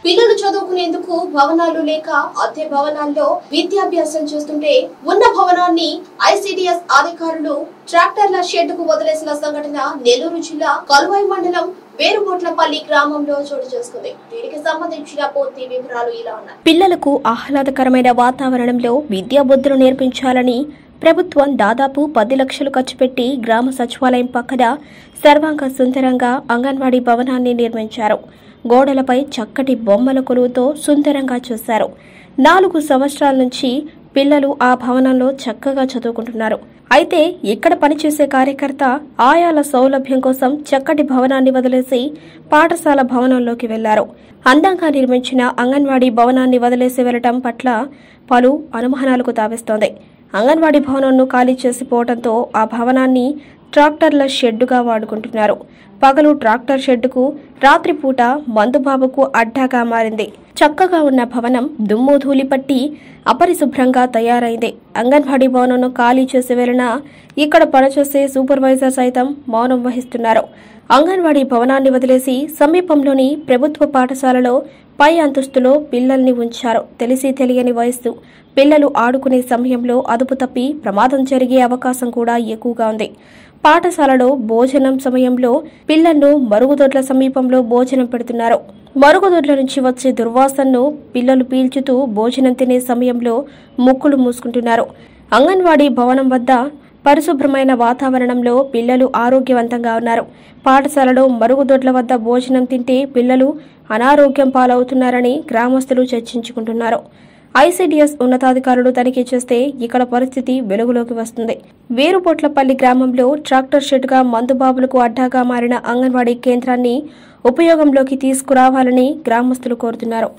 పిల్లలు చదువుకునేందుకు భవనాలు లేక అద్దె భవనాల్లో విద్యాభ్యాసం చేస్తుంటే ఉన్న భవనాన్ని ఐసిడిఎస్ అధికారులు ట్రాక్టర్ల షెడ్డుకు వదిలేసిన సంఘటన నెల్లూరు జిల్లా కలువాయి మండలం వేరుగొట్లపల్లి గ్రామంలో చోటు చేసుకుంది. దీనికి సంబంధించిన పూర్తి వివరాలు ఇలా ఉన్నాయి. పిల్లలకు ఆహ్లాదకరమైన వాతావరణంలో విద్యా బుద్ధులు నేర్పించాలని ప్రభుత్వం దాదాపు 10 లక్షలు ఖర్చు పెట్టి గ్రామ సచివాలయం పక్కన సర్వాంగ సుందరంగా అంగన్వాడీ భవనాన్ని నిర్మించారు. గోడలపై చక్కటి బొమ్మల కొలువుతో సుందరంగా చేశారు. 4 సంవత్సరాల నుంచి పిల్లలు ఆ భవనంలో చక్కగా చదువుకుంటున్నారు. అయితే ఇక్కడ పనిచేసే కార్యకర్త ఆయాల సౌలభ్యం కోసం చక్కటి భవనాన్ని వదిలేసి పాఠశాల భవనంలోకి వెళ్లారు. అందంగా నిర్మించిన అంగన్వాడీ భవనాన్ని వదిలేసి వెళ్లటం పట్ల పలు అనుమానాలకు తావిస్తోంది. అంగన్వాడీ భవనంను ఖాళీ చేసిపోవడంతో ఆ భవనాన్ని ట్రాక్టర్ల షెడ్డుగా వాడుకుంటున్నారు. పగలు ట్రాక్టర్ షెడ్డుకు, రాత్రిపూట మందుబాబుకు అడ్డాగా మారింది. చక్కగా ఉన్న భవనం దుమ్ము ధూళి పట్టి అపరిశుభ్రంగా తయారైంది. అంగన్వాడీ భవనంను ఖాళీ చేసి వెళ్లినా ఇక్కడ పనిచేసే సూపర్వైజర్ సైతం మౌనం వహిస్తున్నారు. అంగన్వాడీ భవనాన్ని వదిలేసి సమీపంలోని ప్రభుత్వ పాఠశాలలో పై అంతస్తులో పిల్లల్ని ఉంచారు. తెలిసి తెలియని వయస్సు పిల్లలు ఆడుకునే సమయంలో అదుపు తప్పి ప్రమాదం జరిగే అవకాశం కూడా ఎక్కువగా ఉంది. పాఠశాలలో భోజనం సమయంలో పిల్లలను మరుగుదొడ్ల సమీపంలో భోజనం పెడుతున్నారు. మరుగుదొడ్ల నుంచి వచ్చే దుర్వాసనను పిల్లలు పీల్చుతూ భోజనం తినే సమయంలో ముక్కులు మూసుకుంటున్నారు. అంగన్వాడీ భవనం వద్ద పరిశుభ్రమైన వాతావరణంలో పిల్లలు ఆరోగ్యవంతంగా ఉన్నారు. పాఠశాలలో మరుగుదొడ్ల వద్ద భోజనం తింటే పిల్లలు అనారోగ్యం పాలవుతున్నారని గ్రామస్తులు చర్చించుకుంటున్నారు. ఐసిడిఎస్ ఉన్నతాధికారులు తనిఖీ చేస్తే ఇక్కడ పరిస్థితి వెలుగులోకి వస్తుంది. వేరుపొట్లపల్లి గ్రామంలో ట్రాక్టర్ షెడ్గా మందుబాబులకు అడ్డాగా మారిన అంగన్వాడీ కేంద్రాన్ని ఉపయోగంలోకి తీసుకురావాలని గ్రామస్తులు కోరుతున్నారు.